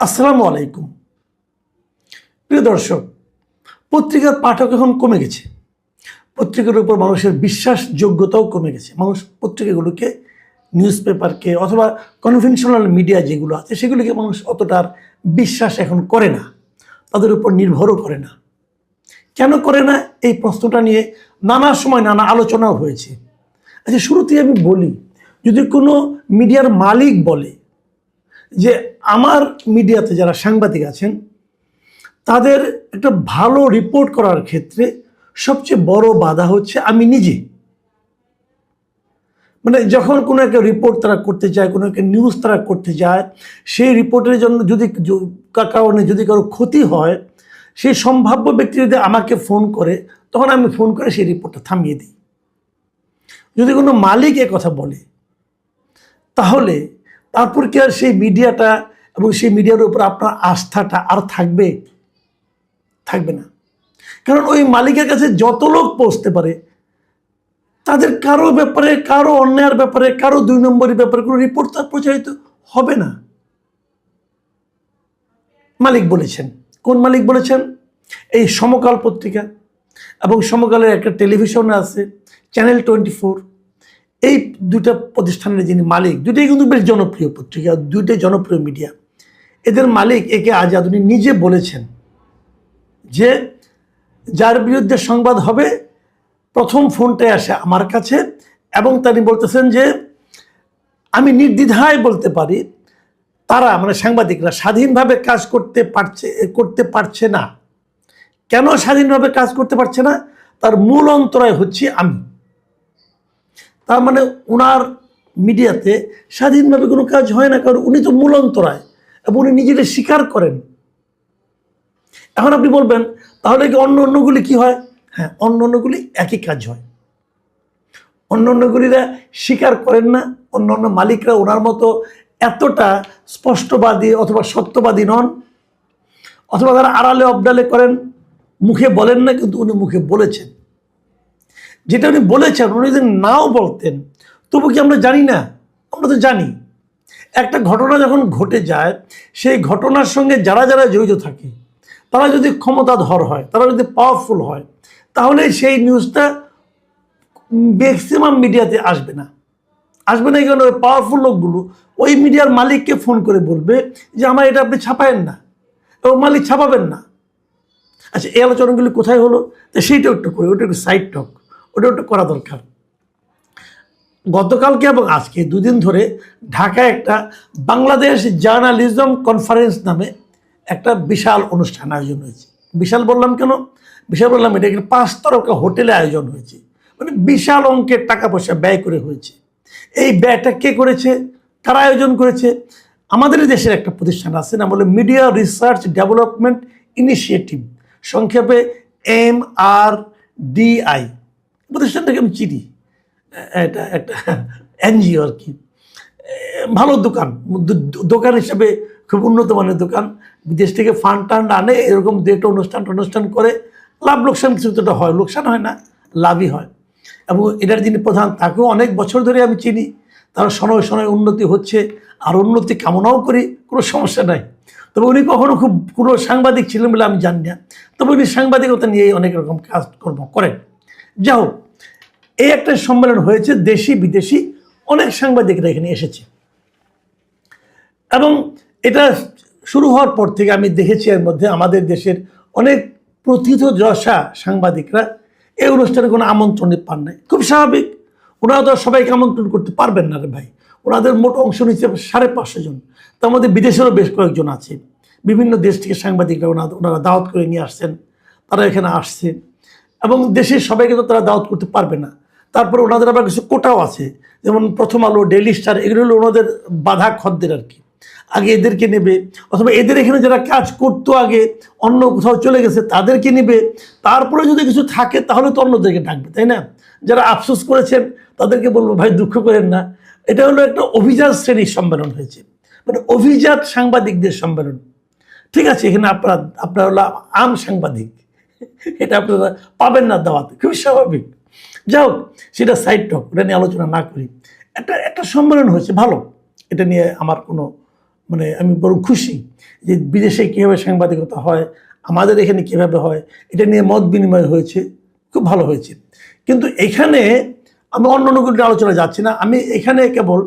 আসসালামু আলাইকুম। প্রিয় দর্শক, পত্রিকার পাঠক এখন কমে গেছে। পত্রিকার উপর মানুষের বিশ্বাসযোগ্যতাও কমে গেছে। মানুষ পত্রিকাগুলোকে, নিউজ পেপারকে অথবা কনভেনশনাল মিডিয়া যেগুলো আছে সেগুলিকে মানুষ অতটার বিশ্বাস এখন করে না, তাদের উপর নির্ভরও করে না। কেন করে না, এই প্রশ্নটা নিয়ে নানা সময় নানা আলোচনাও হয়েছে। আচ্ছা, শুরুতেই আমি বলি, যদি কোনো মিডিয়ার মালিক বলে যে আমার মিডিয়াতে যারা সাংবাদিক আছেন তাদের একটা ভালো রিপোর্ট করার ক্ষেত্রে সবচেয়ে বড় বাধা হচ্ছে আমি নিজে। মানে যখন কোনো একটা রিপোর্ট তারা করতে চায়, কোনো একটা নিউজ তারা করতে যায়, সেই রিপোর্টের জন্য যদি কারণে যদি কারো ক্ষতি হয়, সেই সম্ভাব্য ব্যক্তি যদি আমাকে ফোন করে, তখন আমি ফোন করে সেই রিপোর্টটা থামিয়ে দিই। যদি কোনো মালিক এ কথা বলে, তাহলে তারপর কি আর সেই মিডিয়াটা এবং সেই মিডিয়ার উপর আপনার আস্থাটা আর থাকবে? থাকবে না। কারণ ওই মালিকের কাছে যত লোক পৌঁছতে পারে, তাদের কারো ব্যাপারে, কারো অন্যায়ের ব্যাপারে, কারো 2 নম্বরের ব্যাপারে কোনো রিপোর্ট তার প্রচারিত হবে না। মালিক বলেছেন। কোন মালিক বলেছেন? এই সমকাল পত্রিকা এবং সমকালের একটা টেলিভিশন আছে চ্যানেল 24, এই দুইটা প্রতিষ্ঠানের যিনি মালিক, দুইটাই কিন্তু বেশ জনপ্রিয় পত্রিকা, দুইটাই জনপ্রিয় মিডিয়া। এদের মালিক একে আজাদ উনি নিজে বলেছেন যে যার বিরুদ্ধে সংবাদ হবে প্রথম ফোনটায় আসে আমার কাছে, এবং তিনি বলতেছেন যে আমি নির্দ্বিধায় বলতে পারি তারা মানে সাংবাদিকরা স্বাধীনভাবে কাজ করতে পারছে না। কেন স্বাধীনভাবে কাজ করতে পারছে না? তার মূল অন্তরায় হচ্ছে আমি। তার মানে ওনার মিডিয়াতে স্বাধীনভাবে কোনো কাজ হয় না, কারণ উনি তো মূল অন্তরায় এবং উনি নিজেকে স্বীকার করেন। এখন আপনি বলবেন তাহলে কি অন্যগুলি কি হয়? হ্যাঁ, অন্যগুলি একই কাজ হয়। অন্যগুলিরা স্বীকার করেন না, অন্য মালিকরা ওনার মতো এতটা স্পষ্টবাদী অথবা সত্যবাদী নন, অথবা তারা আড়ালে অবডালে করেন, মুখে বলেন না, কিন্তু উনি মুখে বলেছেন। যেটা উনি বলেছেন, উনি যদি নাও বলতেন তবু কি আমরা জানি না? আমরা তো জানি। একটা ঘটনা যখন ঘটে যায়, সেই ঘটনার সঙ্গে যারা যারা জড়িত থাকে তারা যদি ক্ষমতাধর হয়, তারা যদি পাওয়ারফুল হয়, তাহলে সেই নিউজটা ম্যাক্সিমাম মিডিয়াতে আসবে না। কেন? ওই পাওয়ারফুল লোকগুলো ওই মিডিয়ার মালিককে ফোন করে বলবে যে আমার এটা আপনি ছাপায়েন না, এবং মালিক ছাপাবেন না। আচ্ছা, এই আলোচনাগুলি কোথায় হলো? তো সেইটা একটু করে, ওটা একটু সাইড টক, ওটা একটু করা দরকার। গতকালকে এবং আজকে 2 দিন ধরে ঢাকায় একটা বাংলাদেশ জার্নালিজম কনফারেন্স নামে একটা বিশাল অনুষ্ঠান আয়োজন হয়েছে। বিশাল বললাম কেন? বিশাল বললাম এটা একটা 5 তারকা হোটেলে আয়োজন হয়েছে। মানে বিশাল অঙ্কের টাকা পয়সা ব্যয় করে হয়েছে। এই ব্যয়টা কে করেছে? কারা আয়োজন করেছে? আমাদের দেশের একটা প্রতিষ্ঠান আছে, না বলে মিডিয়া রিসার্চ ডেভেলপমেন্ট ইনিশিয়েটিভ, সংক্ষেপে MRDI। প্রতিষ্ঠানটাকে আমি চিনি, এটা একটা এনজিও আর কি। ভালো দোকান হিসেবে খুব উন্নত মানের দোকান। বিদেশ থেকে ফান্ড টান্ড আনে, এরকম একটা অনুষ্ঠান করে, লাভ লোকসান কিছুটা হয়, লোকসান হয় না, লাভই হয়। এবং এটার যিনি প্রধান, তাকেও অনেক বছর ধরে আমি চিনি। তার শনয় উন্নতি হচ্ছে, আর উন্নতি কামনাও করি, কোনো সমস্যা নাই। তবে উনি কখনো খুব কোনো সাংবাদিক ছিলেন বলে আমি জানি না, তবে উনি সাংবাদিকতা নিয়ে অনেক রকম কাজকর্ম করেন। যাই হোক, এই একটা সম্মেলন হয়েছে, দেশি বিদেশি অনেক সাংবাদিকরা এখানে এসেছে। এবং এটা শুরু হওয়ার পর থেকে আমি দেখেছি এর মধ্যে আমাদের দেশের অনেক প্রথিতযশা সাংবাদিকরা এই অনুষ্ঠানে কোনো আমন্ত্রণ পান নাই। খুব স্বাভাবিক, ওনারা তো সবাইকে আমন্ত্রণ করতে পারবেন না রে ভাই। ওনাদের মোট অংশ নিচ্ছে 550 জন। তার মধ্যে বিদেশেরও বেশ কয়েকজন আছে। বিভিন্ন দেশ থেকে সাংবাদিকরা ওনারা দাওয়াত করে নিয়ে আসছেন, তারা এখানে আসছে। এবং দেশের সবাইকে তো তারা দাওয়াত করতে পারবে না। তারপরে ওনাদের আবার কিছু কোটাও আছে, যেমন প্রথম আলো, ডেইলি স্টার, এগুলো হলো ওনাদের বাধা খদ্দের আর কি। আগে এদেরকে নেবে, অথবা এদের এখানে যারা কাজ করতো আগে অন্য কোথাও চলে গেছে তাদেরকে নেবে। তারপরে যদি কিছু থাকে তাহলে তো অন্যদেরকে ডাকবে, তাই না? যারা আফসোস করেছেন তাদেরকে বলবো ভাই দুঃখ করেন না, এটা হলো একটা অভিজাত শ্রেণীর সম্মেলন হয়েছে, মানে অভিজাত সাংবাদিকদের সম্মেলন। ঠিক আছে, এখানে আপনারা হলো আম সাংবাদিক, এটা আপনারা পাবেন না দাওয়াতে, খুবই স্বাভাবিক। যাই হোক, সেটা সাইড টক, ওটা নিয়ে আলোচনা না করি। একটা সম্মেলন হয়েছে ভালো, এটা নিয়ে আমার কোনো মানে আমি বড় খুশি যে বিদেশে কীভাবে সাংবাদিকতা হয়, আমাদের এখানে কীভাবে হয়, এটা নিয়ে মত বিনিময় হয়েছে, খুব ভালো হয়েছে। কিন্তু এখানে আমি অন্য অন্যগুলো আলোচনা যাচ্ছি না, আমি এখানে কেবল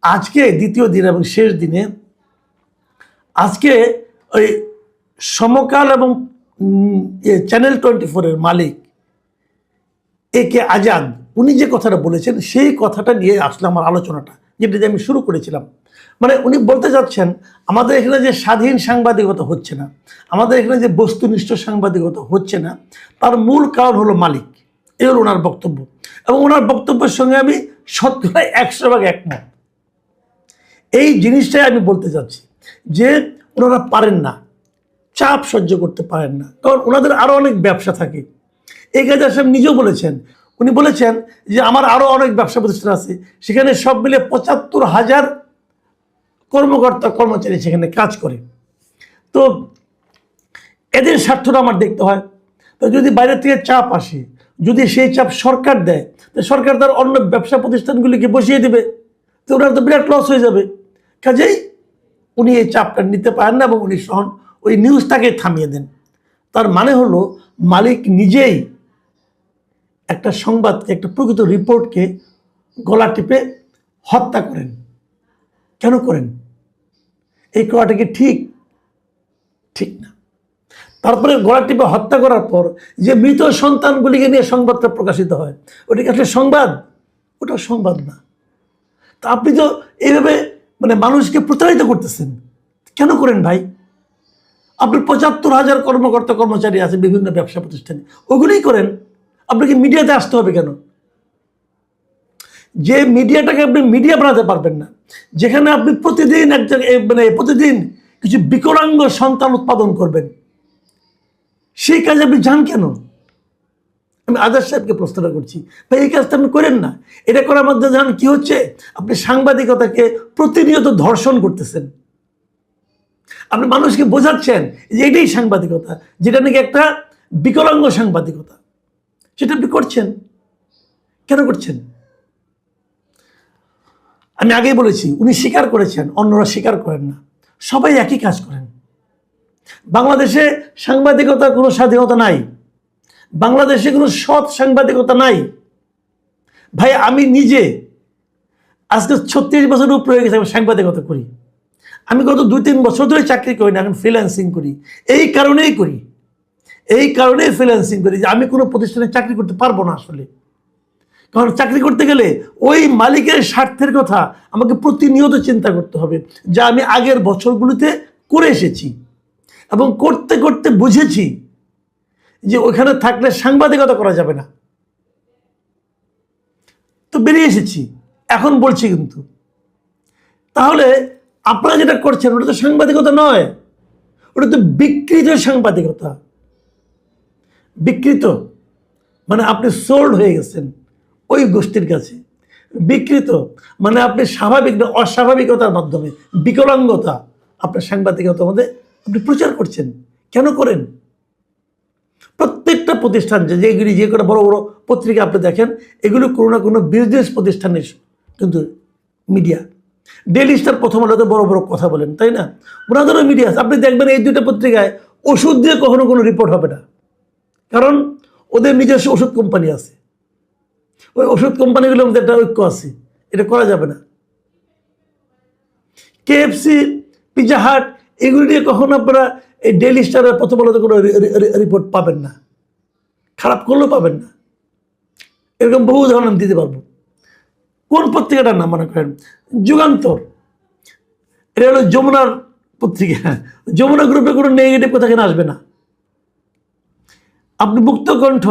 আজকে দ্বিতীয় দিন এবং শেষ দিনে আজকে ওই সমকাল এবং চ্যানেল 24-এর মালিক একে আজাদ উনি যে কথাটা বলেছেন সেই কথাটা নিয়ে আসলে আমার আলোচনাটা, যেটা দিয়ে আমি শুরু করেছিলাম। মানে উনি বলতে চাচ্ছেন আমাদের এখানে যে স্বাধীন সাংবাদিকতা হচ্ছে না, আমাদের এখানে যে বস্তুনিষ্ঠ সাংবাদিকতা হচ্ছে না, তার মূল কারণ হলো মালিক। এই হলো ওনার বক্তব্য, এবং ওনার বক্তব্যের সঙ্গে আমি 100% একমত। এই জিনিসটাই আমি বলতে চাচ্ছি যে ওনারা পারেন না, চাপ সহ্য করতে পারেন না, কারণ ওনাদের আরও অনেক ব্যবসা থাকে। এই কাজে সাহেব নিজেও বলেছেন, উনি বলেছেন যে আমার আরও অনেক ব্যবসা প্রতিষ্ঠান আছে, সেখানে সব মিলে 75,000 কর্মকর্তা কর্মচারী সেখানে কাজ করে। তো এদের স্বার্থটা আমার দেখতে হয়। তো যদি বাইরে থেকে চাপ আসে, যদি সেই চাপ সরকার দেয়, তো সরকার তার অন্য ব্যবসা প্রতিষ্ঠানগুলিকে বসিয়ে দেবে, তো ওনার তো বিরাট লস হয়ে যাবে। কাজেই উনি এই চাপটা নিতে পারেন না এবং উনি ওই নিউজটাকে থামিয়ে দেন। তার মানে হলো মালিক নিজেই একটা সংবাদকে, একটা প্রকৃত রিপোর্টকে গলা টিপে হত্যা করেন। কেন করেন? এই করাটা কি ঠিক? ঠিক না। তারপরে গলা টিপে হত্যা করার পর যে মৃত সন্তানগুলিকে নিয়ে সংবাদটা প্রকাশিত হয়, ওটা কি আসলে সংবাদ? ওটা সংবাদ না। তা আপনি তো এইভাবে মানে মানুষকে প্রতারিত করতেছেন। কেন করেন ভাই? আপনার 75,000 কর্মকর্তা কর্মচারী আছে বিভিন্ন ব্যবসা প্রতিষ্ঠানে, ওগুলোই করেন। আপনাকে মিডিয়াতে আসতে হবে কেন? যে মিডিয়াটাকে আপনি মিডিয়া বানাতে পারবেন না, যেখানে আপনি প্রতিদিন প্রতিদিন কিছু বিকলাঙ্গ সন্তান উৎপাদন করবেন, সেই কাজে আপনি যান কেন? আমি আজাদ সাহেবকে প্রশ্নটা করছি, ভাই এই কাজটা আপনি করেন না। এটা করার মধ্যে জানেন কি হচ্ছে? আপনি সাংবাদিকতাকে প্রতিনিয়ত ধর্ষণ করতেছেন। আপনি মানুষকে বোঝাচ্ছেন যে এটাই সাংবাদিকতা, যেটা নাকি একটা বিকলাঙ্গ সাংবাদিকতা, সেটা আপনি করছেন। কেন করছেন? আমি আগেই বলেছি, উনি স্বীকার করেছেন, অন্যরা স্বীকার করেন না। সবাই একই কাজ করেন। বাংলাদেশে সাংবাদিকতার কোনো স্বাধীনতা নাই, বাংলাদেশে কোনো সৎ সাংবাদিকতা নাই। ভাই আমি নিজে আজকে 36 বছর উপরে হয়ে গেছে আমি সাংবাদিকতা করি। আমি গত 2-3 বছর ধরে চাকরি করি না, এখন ফ্রিল্যান্সিং করি। এই কারণেই ফ্রিল্যান্সিং করি যে আমি কোনো প্রতিষ্ঠানে চাকরি করতে পারবো না আসলে। কারণ চাকরি করতে গেলে ওই মালিকের স্বার্থের কথা আমাকে প্রতিনিয়ত চিন্তা করতে হবে, যা আমি আগের বছরগুলিতে করে এসেছি এবং করতে করতে বুঝেছি যে ওখানে থাকলে সাংবাদিকতা করা যাবে না। তো বেরিয়ে এসেছি, এখন বলছি কিন্তু। তাহলে আপনারা যেটা করছেন ওটা তো সাংবাদিকতা নয়, ওটা তো বিকৃত সাংবাদিকতা। বিকৃত মানে আপনি সোল্ড হয়ে গেছেন ওই গোষ্ঠীর কাছে। বিকৃত মানে আপনি স্বাভাবিক না অস্বাভাবিকতার মাধ্যমে বিকলাঙ্গতা আপনার সাংবাদিকতার মধ্যে আপনি প্রচার করছেন। কেন করেন? প্রত্যেকটা প্রতিষ্ঠান যেগুলি যে কোনো বড় বড় পত্রিকা আপনি দেখেন, এগুলো কোনো না কোনো বিজনেস প্রতিষ্ঠানের কিন্তু মিডিয়া। ডেইলি স্টার, প্রথম আলোতে বড় বড় কথা বলেন, তাই না? ওনাদেরও মিডিয়া আছে। আপনি দেখবেন এই দুইটা পত্রিকায় ওষুধ দিয়ে কখনো কোনো রিপোর্ট হবে না, কারণ ওদের নিজস্ব ওষুধ কোম্পানি আছে। ওই ওষুধ কোম্পানিগুলোর মধ্যে একটা ঐক্য আছে, এটা করা যাবে না। KFC, পিৎজা হাট, এগুলো নিয়ে কখনো আপনারা এই ডেইলি স্টারের প্রথম আলোতে কোনো রিপোর্ট পাবেন না, খারাপ করলেও পাবেন না। এরকম বহু উদাহরণ দিতে পারবো। কোন পত্রিকাটার নাম মনে করেন? যুগান্তর, এটা হলো যমুনার পত্রিকা। যমুনা গ্রুপে কোনো নেগেটিভ কথা কেন আসবে না? আপনি মুক্তকণ্ঠ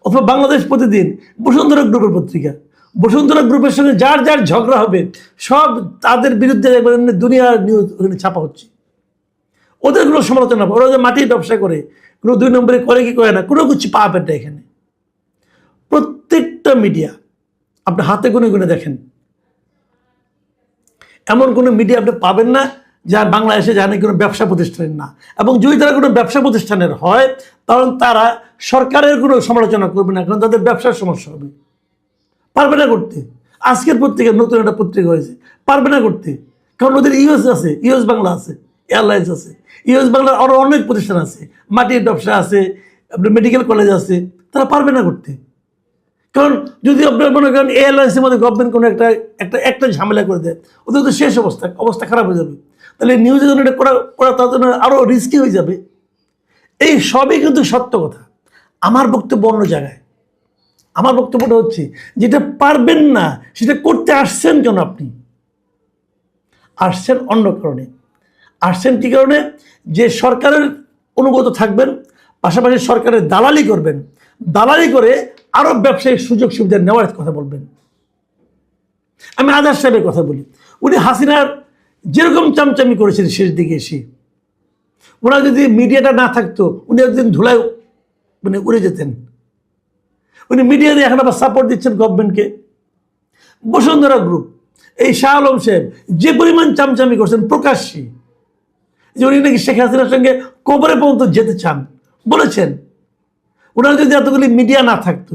অথবা বাংলাদেশ প্রতিদিন, বসুন্ধরা গ্রুপের পত্রিকা, বসুন্ধরা গ্রুপের সঙ্গে যার যার ঝগড়া হবে সব তাদের বিরুদ্ধে দুনিয়ার নিউজ ওখানে ছাপা হচ্ছে। ওদের কোনো সমালোচনা, ওরা যে মাটির ব্যবসা করে, কোনো 2 নম্বরে করে কি করে না, কোনো কিছু পাবেন না এখানে। প্রত্যেকটা মিডিয়া আপনি হাতে গুনে গুনে দেখেন, এমন কোনো মিডিয়া আপনি পাবেন না যা বাংলাদেশে জানে কোনো ব্যবসা প্রতিষ্ঠানের না। এবং যদি তারা কোনো ব্যবসা প্রতিষ্ঠানের হয়, তখন তারা সরকারের কোনো সমালোচনা করবে না, কারণ তাদের ব্যবসার সমস্যা হবে। পারবে না করতে। আজকের পত্রিকা নতুন একটা পত্রিকা হয়েছে, পারবে না করতে, কারণ ওদের ইউএস আছে, ইউএস বাংলা আছে, এয়ারলাইন্স আছে, ইউএস বাংলার আরও অনেক প্রতিষ্ঠান আছে, মাটির ব্যবসা আছে, আপনার মেডিকেল কলেজ আছে, তারা পারবে না করতে। কারণ যদি আপনার মনে করেন এয়ারলাইন্সের মধ্যে গভর্নমেন্ট কোনো একটা ঝামেলা করে দেয়, ওদের তো শেষ অবস্থা খারাপ হয়ে যাবে। তাহলে নিউজের জন্য এটা করা তার জন্য আরও রিস্কি হয়ে যাবে। এই সবই কিন্তু সত্য কথা। আমার বক্তব্য অন্য জায়গায়। আমার বক্তব্যটা হচ্ছে, যেটা পারবেন না সেটা করতে আসছেন কেন? আপনি আসছেন অন্য কারণে। আসছেন কী কারণে? যে সরকারের অনুগত থাকবেন, পাশাপাশি সরকারের দালালি করবেন, দালালি করে আরও ব্যবসায়িক সুযোগ সুবিধা নেওয়ার কথা বলবেন। আমি আজাদ সাহেবের কথা বলি। উনি হাসিনার যেরকম চামচামি করেছেন শেষ দিকে এসে, ওনার যদি মিডিয়াটা না থাকতো উনি একদিন ধুলায় উড়ে যেতেন। উনি মিডিয়া দিয়ে এখন আবার সাপোর্ট দিচ্ছেন গভর্নমেন্টকে। বসুন্ধরা গ্রুপ, এই শাহ আলম সাহেব যে পরিমাণ চামচামি করছেন প্রকাশ্যে, যে উনি নাকি শেখ হাসিনার সঙ্গে কবরে পর্যন্ত যেতে চান বলেছেন, ওনার যদি এতগুলি মিডিয়া না থাকতো